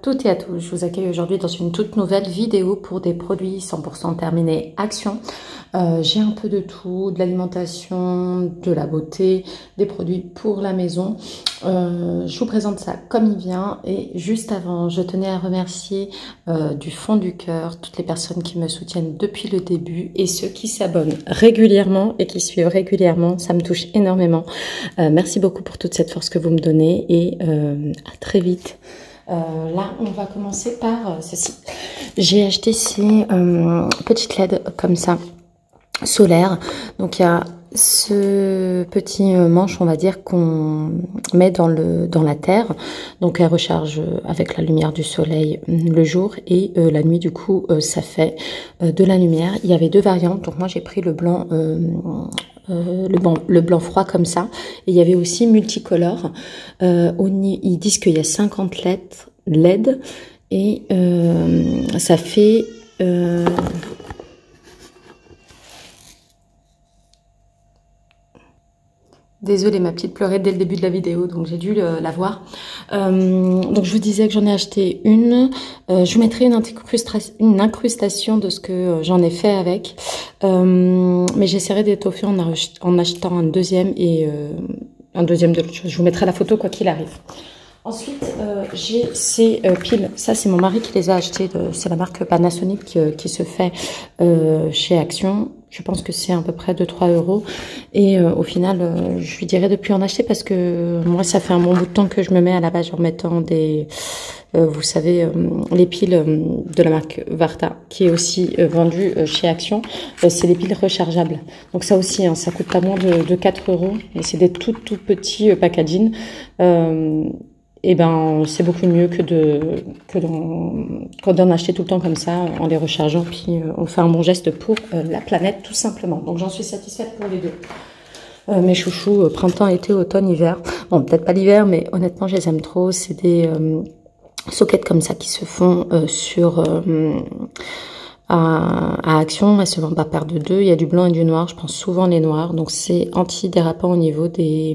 toutes et à tous, je vous accueille aujourd'hui dans une toute nouvelle vidéo pour des produits 100% terminés Action. J'ai un peu de tout, de l'alimentation, de la beauté, des produits pour la maison. Je vous présente ça comme il vient et juste avant, je tenais à remercier du fond du cœur toutes les personnes qui me soutiennent depuis le début et ceux qui s'abonnent régulièrement et qui suivent régulièrement, ça me touche énormément. Merci beaucoup pour toute cette force que vous me donnez et à très vite. Là, on va commencer par ceci. J'ai acheté ces petites LED comme ça, solaires. Donc, il y a ce petit manche, on va dire, qu'on met dans la terre. Donc, elle recharge avec la lumière du soleil le jour et la nuit, du coup, ça fait de la lumière. Il y avait deux variantes. Donc, moi, j'ai pris le blanc... le blanc froid comme ça, et il y avait aussi multicolore. Ils disent qu'il y a 50 LED et ça fait désolée, ma petite pleurait dès le début de la vidéo, donc j'ai dû la voir. Donc je vous disais que j'en ai acheté une. Je vous mettrai une incrustation de ce que j'en ai fait avec. Mais j'essaierai d'étoffer en achetant un deuxième et un deuxième de l'autre chose. Je vous mettrai la photo quoi qu'il arrive. Ensuite, j'ai ces piles. Ça, c'est mon mari qui les a achetées. C'est la marque Panasonic qui se fait chez Action. Je pense que c'est à peu près de 3 €. Et au final, je lui dirais de plus en acheter parce que moi, ça fait un bon bout de temps que je me mets à la base en mettant des... vous savez, les piles de la marque Varta, qui est aussi vendue chez Action. C'est les piles rechargeables. Donc ça aussi, hein, ça coûte pas moins de 4 €. Et c'est des tout petits packaging. Et ben c'est beaucoup mieux que d'en acheter tout le temps comme ça en les rechargeant, puis on fait un bon geste pour la planète tout simplement. Donc j'en suis satisfaite pour les deux. Mes chouchous, printemps, été, automne, hiver. Bon, peut-être pas l'hiver, mais honnêtement je les aime trop. C'est des sockets comme ça qui se font à Action. Elles se vendent par paire de deux. Il y a du blanc et du noir. Je prends souvent les noirs. Donc c'est anti-dérapant au niveau des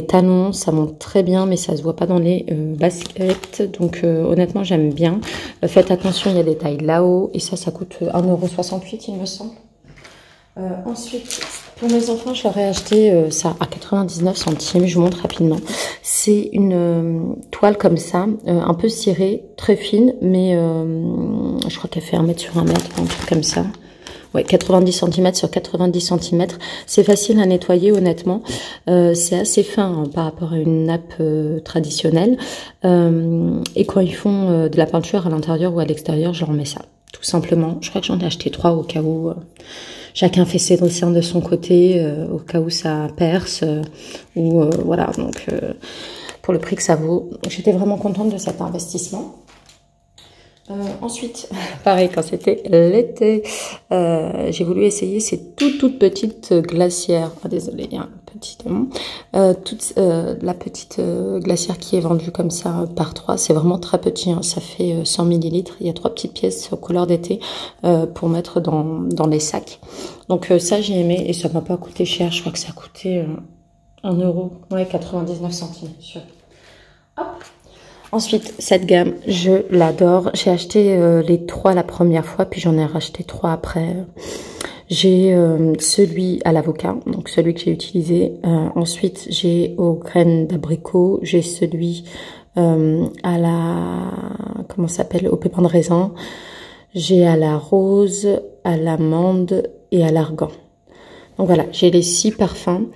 talons. Ça monte très bien, mais ça se voit pas dans les baskets. Donc honnêtement, j'aime bien. Faites attention, il y a des tailles là-haut. Et ça coûte 1,68 €, il me semble. Ensuite, pour mes enfants, je leur ai acheté ça à 99 centimes. Je vous montre rapidement. C'est une toile comme ça, un peu cirée, très fine, mais je crois qu'elle fait 1 mètre sur 1 mètre, un truc comme ça. Ouais, 90 cm sur 90 cm. C'est facile à nettoyer, honnêtement. C'est assez fin hein, par rapport à une nappe traditionnelle. Et quand ils font de la peinture à l'intérieur ou à l'extérieur, je leur mets ça, tout simplement. Je crois que j'en ai acheté 3 au cas où... chacun fait ses dessins de son côté, au cas où ça perce, ou voilà, donc pour le prix que ça vaut. J'étais vraiment contente de cet investissement. Ensuite, pareil, quand c'était l'été, j'ai voulu essayer ces toutes petites glacières. Ah, désolé, il y a un petit la petite glacière qui est vendue comme ça par 3. C'est vraiment très petit, hein, ça fait 100 ml. Il y a 3 petites pièces couleur d'été pour mettre dans les sacs. Donc ça, j'ai aimé et ça m'a pas coûté cher. Je crois que ça a coûté 1 €. Ouais, 99 centimes, sûr. Hop. Ensuite, cette gamme, je l'adore. J'ai acheté les 3 la première fois, puis j'en ai racheté 3 après. J'ai celui à l'avocat, donc celui que j'ai utilisé. Ensuite, j'ai aux graines d'abricot. J'ai celui à la... comment ça s'appelle? Au pépin de raisin. J'ai à la rose, à l'amande et à l'argan. Donc voilà, j'ai les 6 parfums.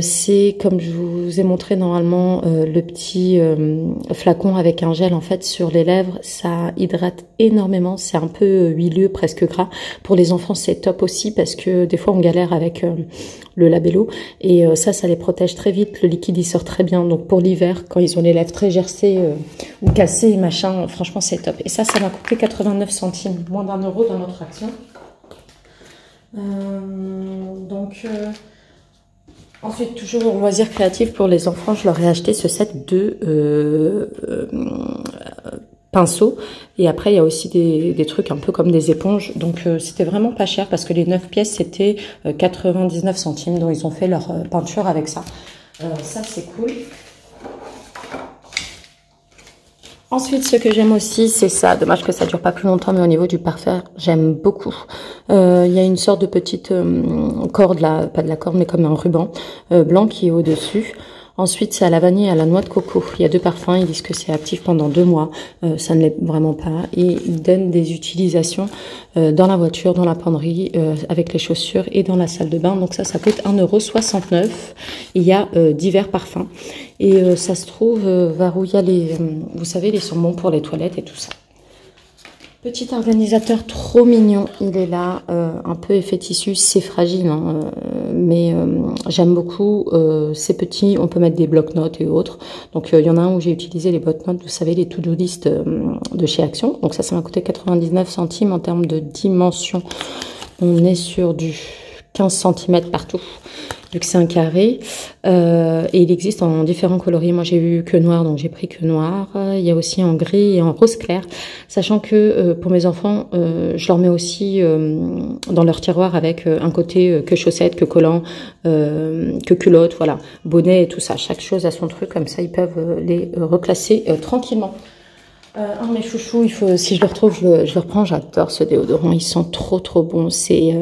C'est comme je vous ai montré normalement le petit flacon avec un gel en fait sur les lèvres. Ça hydrate énormément. C'est un peu huileux, presque gras. Pour les enfants, c'est top aussi parce que des fois on galère avec le labello. Et ça les protège très vite. Le liquide il sort très bien. Donc pour l'hiver, quand ils ont les lèvres très gercées ou cassées, machin, franchement c'est top. Et ça m'a coûté 89 centimes, moins d'1 € dans notre Action. Ensuite, toujours en loisirs créatifs pour les enfants, je leur ai acheté ce set de pinceaux. Et après, il y a aussi des trucs un peu comme des éponges. Donc, c'était vraiment pas cher parce que les 9 pièces, c'était 99 centimes. Donc, ils ont fait leur peinture avec ça. Ça, c'est cool. Ensuite, ce que j'aime aussi, c'est ça. Dommage que ça dure pas plus longtemps, mais au niveau du parfum, j'aime beaucoup. Il y a une sorte de petite corde, là, pas de la corde, mais comme un ruban blanc qui est au-dessus. Ensuite, c'est à la vanille et à la noix de coco. Il y a deux parfums, ils disent que c'est actif pendant 2 mois. Ça ne l'est vraiment pas. Et ils donnent des utilisations dans la voiture, dans la penderie, avec les chaussures et dans la salle de bain. Donc ça coûte 1,69 €. Il y a divers parfums. Et ça se trouve vers où il y a les, vous savez, les sambons pour les toilettes et tout ça. Petit organisateur trop mignon, il est là, un peu effet tissu, c'est fragile, hein, mais j'aime beaucoup, c'est petit, on peut mettre des bloc-notes et autres. Donc il y en a un où j'ai utilisé les bloc-notes, vous savez, les to-do list de chez Action. Donc ça m'a coûté 99 centimes en termes de dimension. On est sur du 15 cm partout, vu que c'est un carré. Et il existe en différents coloris. Moi, j'ai eu que noir, donc j'ai pris que noir. Il y a aussi en gris et en rose clair. Sachant que pour mes enfants, je leur mets aussi dans leur tiroir avec un côté que chaussettes, que collants, que culottes, voilà, bonnet et tout ça. Chaque chose a son truc, comme ça, ils peuvent les reclasser tranquillement. Un de mes chouchous, il faut, si je le retrouve, je le reprends. J'adore ce déodorant, ils sont trop bons. C'est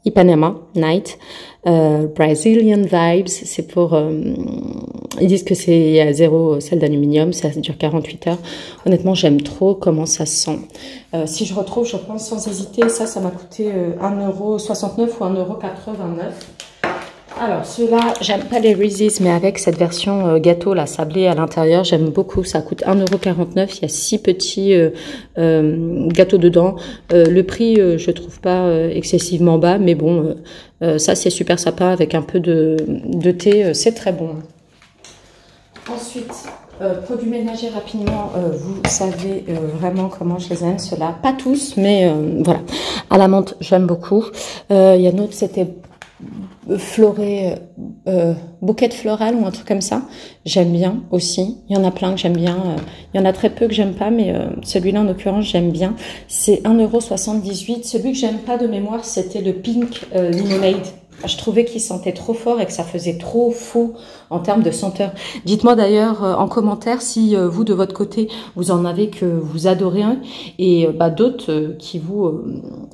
Ipanema Night, Brazilian Vibes. C'est pour, ils disent que c'est à 0 sel d'aluminium, ça dure 48 heures. Honnêtement, j'aime trop comment ça sent. Si je retrouve, je prends sans hésiter. Ça m'a coûté 1,69 € ou 1,89 €. Alors, ceux-là, j'aime pas les Reese's, mais avec cette version gâteau, là, sablé à l'intérieur, j'aime beaucoup. Ça coûte 1,49 €. Il y a 6 petits gâteaux dedans. Le prix, je trouve pas excessivement bas, mais bon, ça, c'est super sympa avec un peu de thé. C'est très bon. Ensuite, produits ménagers rapidement. Vous savez vraiment comment je les aime, ceux-là. Pas tous, mais voilà. À la menthe, j'aime beaucoup. Il y a un autre, c'était floré, bouquet floral ou un truc comme ça, j'aime bien aussi. Il y en a plein que j'aime bien, il y en a très peu que j'aime pas, mais celui-là en l'occurrence j'aime bien. C'est 1,78 €. Celui que j'aime pas de mémoire, c'était le Pink Lemonade. Je trouvais qu'il sentait trop fort et que ça faisait trop faux en termes de senteur. Dites-moi d'ailleurs en commentaire si vous, de votre côté, vous en avez que vous adorez un et d'autres qui vous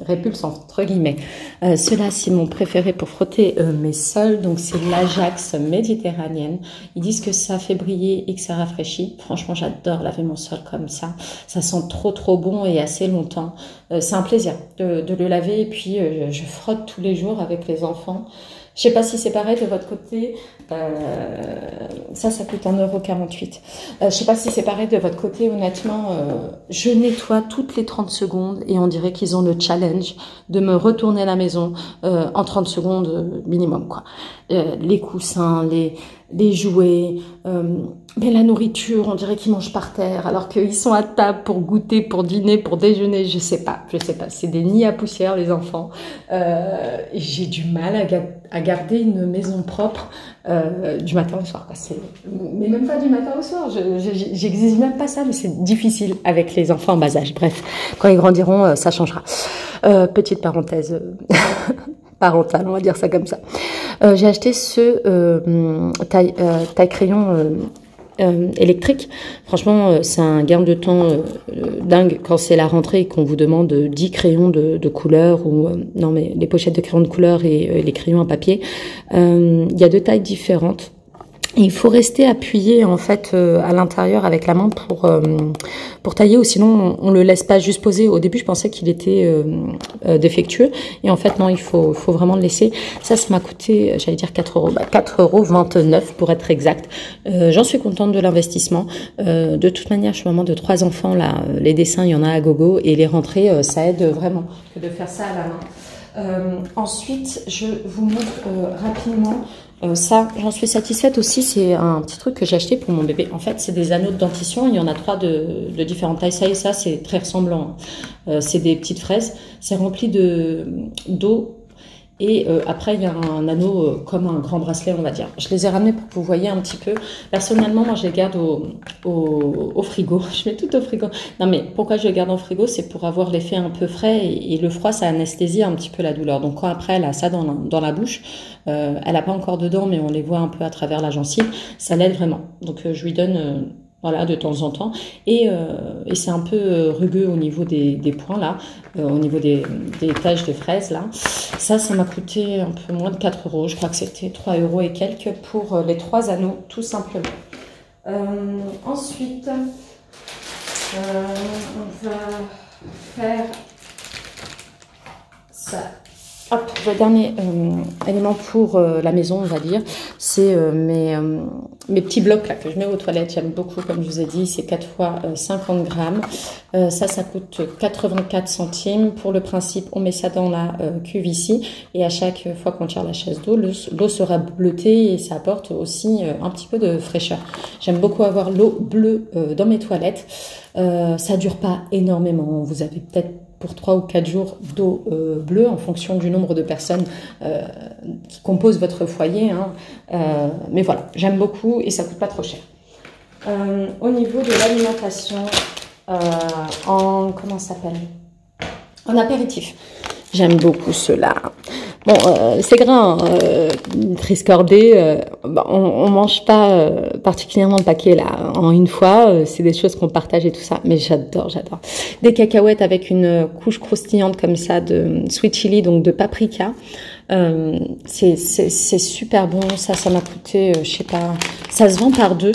répulsent entre guillemets. Ceux-là, c'est mon préféré pour frotter mes sols. Donc, c'est l'Ajax méditerranéenne. Ils disent que ça fait briller et que ça rafraîchit. Franchement, j'adore laver mon sol comme ça. Ça sent trop bon et assez longtemps. C'est un plaisir de le laver et puis je frotte tous les jours avec les enfants. Je sais pas si c'est pareil de votre côté. Ça coûte 1,48 €. Je sais pas si c'est pareil de votre côté. Honnêtement, je nettoie toutes les 30 secondes et on dirait qu'ils ont le challenge de me retourner à la maison en 30 secondes minimum, quoi. Les coussins, les jouets, mais la nourriture, on dirait qu'ils mangent par terre, alors qu'ils sont à table pour goûter, pour dîner, pour déjeuner, je sais pas. C'est des nids à poussière, les enfants. J'ai du mal à garder une maison propre du matin au soir, quoi. Mais même pas du matin au soir, j'exige même pas ça, mais c'est difficile avec les enfants en bas âge. Bref, quand ils grandiront, ça changera. Petite parenthèse parentale, on va dire ça comme ça. J'ai acheté ce taille crayon électrique. Franchement, c'est un gain de temps dingue quand c'est la rentrée et qu'on vous demande 10 crayons de couleur ou non, mais les pochettes de crayons de couleur et les crayons à papier. Il y a 2 tailles différentes. Et il faut rester appuyé en fait à l'intérieur avec la main pour tailler, ou sinon on le laisse pas juste poser. Au début je pensais qu'il était défectueux et en fait non, il faut vraiment le laisser. Ça m'a coûté, j'allais dire 4 €, 4,29 € pour être exact. J'en suis contente de l'investissement. De toute manière, je suis maman de 3 enfants là, les dessins il y en a à gogo et les rentrées ça aide vraiment que de faire ça à la main. Ensuite, je vous montre rapidement. Ça, j'en suis satisfaite aussi. C'est un petit truc que j'ai acheté pour mon bébé. En fait, c'est des anneaux de dentition. Il y en a 3 de différentes tailles. Ça et ça, c'est très ressemblant. C'est des petites fraises. C'est rempli d'eau. Et après, il y a un anneau comme un grand bracelet, on va dire. Je les ai ramenés pour que vous voyez un petit peu. Personnellement, moi, je les garde au frigo. Je mets tout au frigo. Non, mais pourquoi je les garde au frigo? C'est pour avoir l'effet un peu frais. Et le froid, ça anesthésie un petit peu la douleur. Donc, quand après, elle a ça dans la bouche, elle n'a pas encore dedans, mais on les voit un peu à travers la gencive, ça l'aide vraiment. Donc, je lui donne... voilà, de temps en temps. Et c'est un peu rugueux au niveau des points, là, au niveau des taches de fraises, là. Ça m'a coûté un peu moins de 4 euros. Je crois que c'était 3 euros et quelques pour les 3 anneaux, tout simplement. Ensuite, on va faire ça. Hop, le dernier élément pour la maison, on va dire, c'est mes petits blocs là que je mets aux toilettes. J'aime beaucoup, comme je vous ai dit, c'est 4 fois 50 grammes. Ça coûte 84 centimes. Pour le principe, on met ça dans la cuve ici. Et à chaque fois qu'on tire la chasse d'eau, l'eau sera bleutée et ça apporte aussi un petit peu de fraîcheur. J'aime beaucoup avoir l'eau bleue dans mes toilettes. Ça dure pas énormément. Vous avez peut-être pour 3 ou 4 jours d'eau bleue en fonction du nombre de personnes qui composent votre foyer. Hein. Mais voilà, j'aime beaucoup et ça coûte pas trop cher. Au niveau de l'alimentation, comment ça s'appelle? En apéritif. J'aime beaucoup cela. Bon, c'est gras, Triscordé, on mange pas particulièrement le paquet là en une fois. C'est des choses qu'on partage et tout ça, mais j'adore. Des cacahuètes avec une couche croustillante comme ça de sweet chili, donc de paprika. C'est super bon. Ça m'a coûté, je sais pas, ça se vend par 2.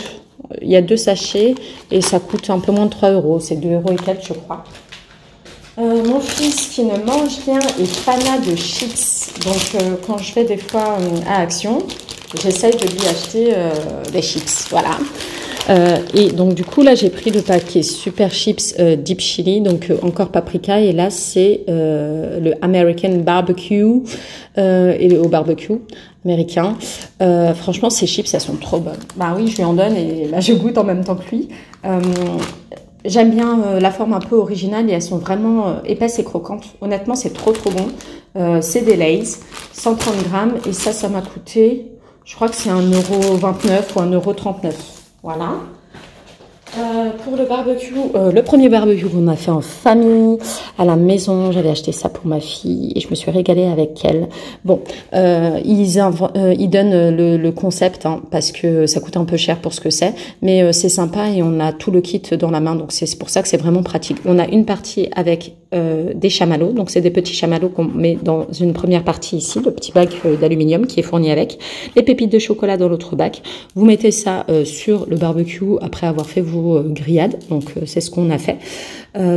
Il y a 2 sachets et ça coûte un peu moins de 3 euros. C'est 2 euros et quelques, je crois. Mon fils qui ne mange rien est fanat de chips. Donc quand je vais des fois à Action, j'essaye de lui acheter des chips. Voilà. Et donc du coup là j'ai pris le paquet Super Chips Deep Chili, donc encore paprika. Et là c'est le American Barbecue et au barbecue américain. Franchement ces chips elles sont trop bonnes. Bah oui je lui en donne et là je goûte en même temps que lui. J'aime bien la forme un peu originale et elles sont vraiment épaisses et croquantes. Honnêtement, c'est trop bon. C'est des Lay's, 130 grammes et ça m'a coûté, je crois que c'est 1,29 € ou 1,39 €. Voilà. Pour le barbecue, le premier barbecue qu'on a fait en famille, à la maison, j'avais acheté ça pour ma fille et je me suis régalée avec elle. Bon, ils donnent le concept hein, parce que ça coûte un peu cher pour ce que c'est, mais c'est sympa et on a tout le kit dans la main, donc c'est pour ça que c'est vraiment pratique. On a une partie avec des chamallows, donc c'est des petits chamallows qu'on met dans une première partie ici, le petit bac d'aluminium qui est fourni avec, les pépites de chocolat dans l'autre bac. Vous mettez ça sur le barbecue après avoir fait vos grillades, donc c'est ce qu'on a fait.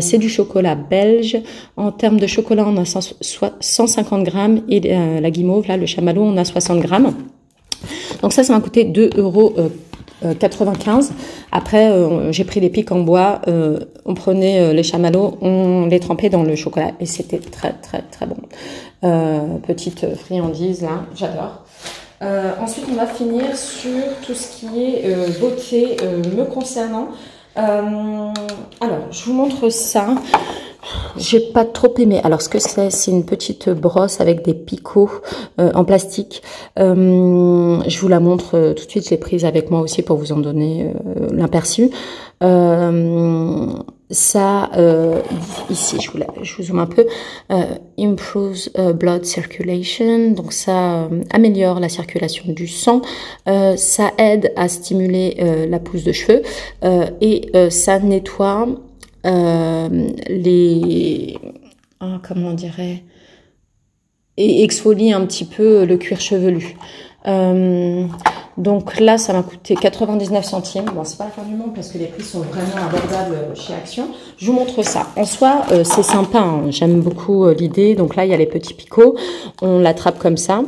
C'est du chocolat belge. En termes de chocolat, on a 150 grammes et la guimauve, là, le chamallow, on a 60 grammes. Donc ça m'a coûté 2,95 €. Après, j'ai pris des pics en bois. On prenait les chamallows, on les trempait dans le chocolat et c'était très bon. Petite friandise là, j'adore. Ensuite, on va finir sur tout ce qui est beauté me concernant. Alors, je vous montre ça. J'ai pas trop aimé. Alors, ce que c'est une petite brosse avec des picots en plastique. Je vous la montre tout de suite. Je l'ai prise avec moi aussi pour vous en donner l'aperçu. Ça, ici, je vous zoome un peu. Improves blood circulation. Donc, ça améliore la circulation du sang. Ça aide à stimuler la pousse de cheveux. Et ça nettoie comment on dirait, et exfolie un petit peu le cuir chevelu. Donc là, ça m'a coûté 99 centimes. Bon, c'est pas la fin du monde parce que les prix sont vraiment abordables chez Action. Je vous montre ça. En soi, c'est sympa. Hein. J'aime beaucoup l'idée. Donc là, il y a les petits picots. On l'attrape comme ça,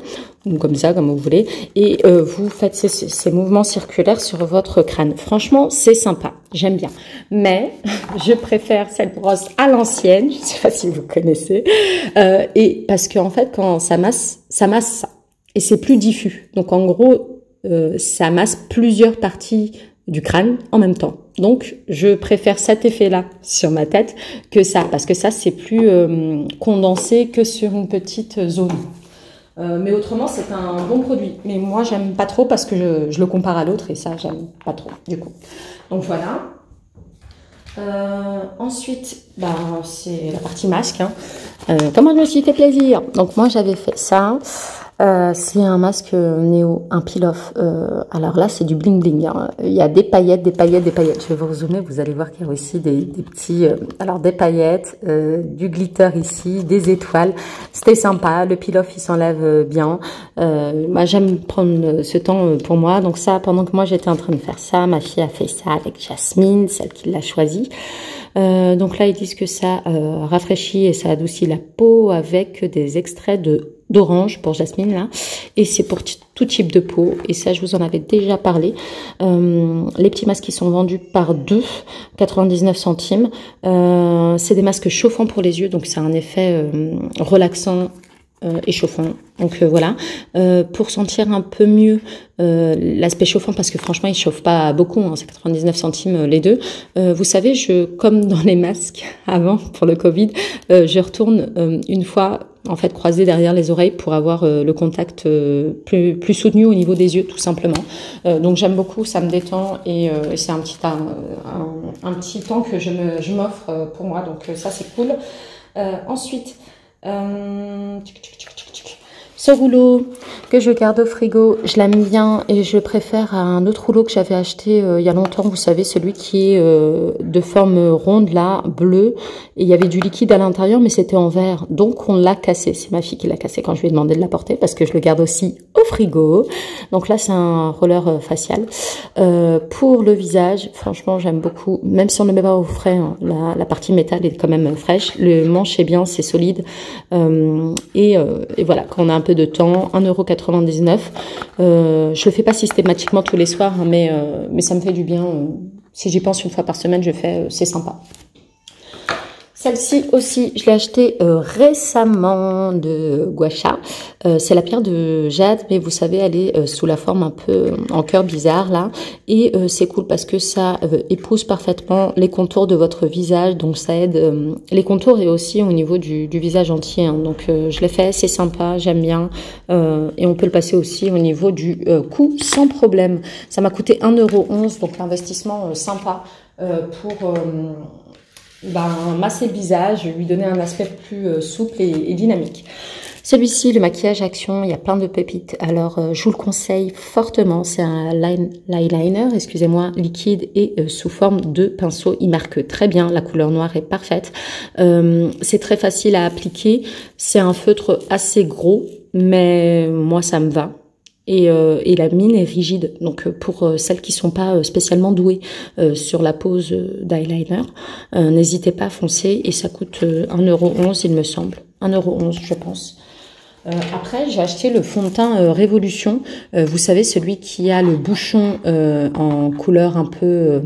ou comme ça, comme vous voulez. Et vous faites ces mouvements circulaires sur votre crâne. Franchement, c'est sympa. J'aime bien. Mais je préfère cette brosse à l'ancienne. Je sais pas si vous connaissez. Et parce qu'en fait, quand ça masse ça. Et c'est plus diffus. Donc en gros, ça masse plusieurs parties du crâne en même temps. Donc, je préfère cet effet-là sur ma tête que ça, parce que ça, c'est plus condensé que sur une petite zone. Mais autrement, c'est un bon produit. Mais moi, j'aime pas trop parce que je le compare à l'autre et ça, j'aime pas trop, du coup. Donc, voilà. Ensuite, c'est la partie masque. Hein. Comment je me suis fait plaisir? Donc, moi, j'avais fait ça. C'est un masque Néo, un peel-off. Alors là, c'est du bling bling. Hein. Il y a des paillettes, des paillettes, des paillettes. Je vais vous zoomer, vous allez voir qu'il y a aussi des petits... alors des paillettes, du glitter ici, des étoiles. C'était sympa. Le peel-off, il s'enlève bien. Moi, j'aime prendre ce temps pour moi. Donc ça, pendant que moi, j'étais en train de faire ça, ma fille a fait ça avec Jasmine, celle qui l'a choisi. Donc là, ils disent que ça rafraîchit et ça adoucit la peau avec des extraits d'orange pour Jasmine là, et c'est pour tout type de peau, et ça je vous en avais déjà parlé. Les petits masques qui sont vendus par 2, 99 centimes. C'est des masques chauffants pour les yeux, donc c'est un effet relaxant et chauffant. Donc voilà, pour sentir un peu mieux l'aspect chauffant, parce que franchement il chauffe pas beaucoup, hein, c'est 99 centimes les deux. Vous savez, comme dans les masques avant pour le Covid, je retourne une fois en fait croisé derrière les oreilles pour avoir le contact plus soutenu au niveau des yeux, tout simplement. Donc j'aime beaucoup, ça me détend, et c'est un petit temps que je m'offre pour moi, donc ça c'est cool. Ensuite, ce rouleau que je garde au frigo, je l'aime bien et je préfère à un autre rouleau que j'avais acheté il y a longtemps, vous savez, celui qui est de forme ronde là, bleu, et il y avait du liquide à l'intérieur mais c'était en verre, donc on l'a cassé. C'est ma fille qui l'a cassé quand je lui ai demandé de l'apporter, parce que je le garde aussi au frigo. Donc là c'est un roller facial. Pour le visage, franchement j'aime beaucoup, même si on ne le met pas au frais, hein, la partie métal est quand même fraîche, le manche est bien, c'est solide, et voilà, quand on a un peu de temps, 1,99 €. Je le fais pas systématiquement tous les soirs, hein, mais ça me fait du bien. Si j'y pense une fois par semaine, je fais, c'est sympa. Celle-ci aussi, je l'ai achetée récemment de Gua Sha. C'est la pierre de jade, mais vous savez, elle est sous la forme un peu en cœur bizarre là. Et c'est cool parce que ça épouse parfaitement les contours de votre visage. Donc ça aide les contours et aussi au niveau du visage entier. Hein. Donc je l'ai fait, c'est sympa, j'aime bien. Et on peut le passer aussi au niveau du cou sans problème. Ça m'a coûté 1,11 €, donc l'investissement sympa pour... masser le visage, lui donner un aspect plus souple et dynamique. Celui-ci, le maquillage Action, il y a plein de pépites. Alors, je vous le conseille fortement. C'est un eyeliner, excusez-moi, liquide et sous forme de pinceau. Il marque très bien. La couleur noire est parfaite. C'est très facile à appliquer. C'est un feutre assez gros, mais moi, ça me va. Et la mine est rigide, donc pour celles qui sont pas spécialement douées sur la pose d'eyeliner, n'hésitez pas à foncer, et ça coûte 1,11 €, il me semble, 1,11 € je pense. Après, j'ai acheté le fond de teint Révolution, vous savez, celui qui a le bouchon en couleur un peu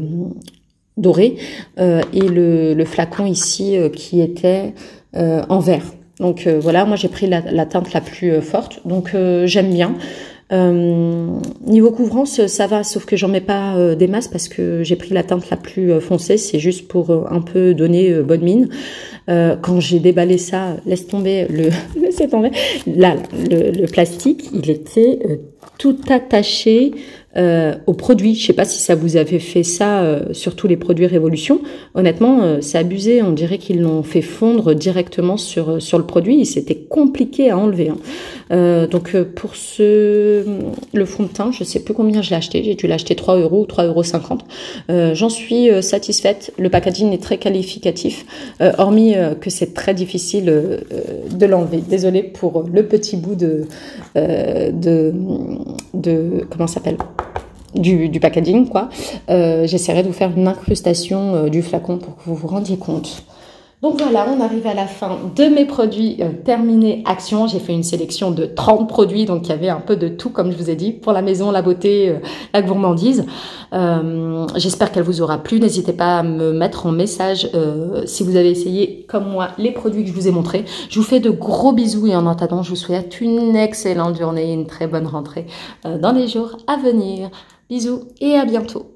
dorée, et le flacon ici qui était en vert. Donc voilà, moi j'ai pris la teinte la plus forte, donc j'aime bien. Niveau couvrance, ça va, sauf que j'en mets pas des masses parce que j'ai pris la teinte la plus foncée. C'est juste pour un peu donner bonne mine. Quand j'ai déballé ça, laisse tomber laissez tomber. Là, le plastique, il était tout attaché aux produits. Je sais pas si ça vous avait fait ça sur tous les produits Révolution. Honnêtement, c'est abusé. On dirait qu'ils l'ont fait fondre directement sur le produit. C'était compliqué à enlever. Hein. Donc pour le fond de teint, je sais plus combien je l'ai acheté. J'ai dû l'acheter 3 € ou 3,50 €. J'en suis satisfaite. Le packaging est très qualificatif, hormis que c'est très difficile de l'enlever. Désolée pour le petit bout de comment ça s'appelle, du packaging, quoi. J'essaierai de vous faire une incrustation du flacon pour que vous vous rendiez compte. Donc voilà, on arrive à la fin de mes produits terminés Action. J'ai fait une sélection de 30 produits, donc il y avait un peu de tout, comme je vous ai dit, pour la maison, la beauté, la gourmandise. J'espère qu'elle vous aura plu. N'hésitez pas à me mettre en message si vous avez essayé, comme moi, les produits que je vous ai montrés. Je vous fais de gros bisous, et en attendant, je vous souhaite une excellente journée et une très bonne rentrée dans les jours à venir. Bisous et à bientôt.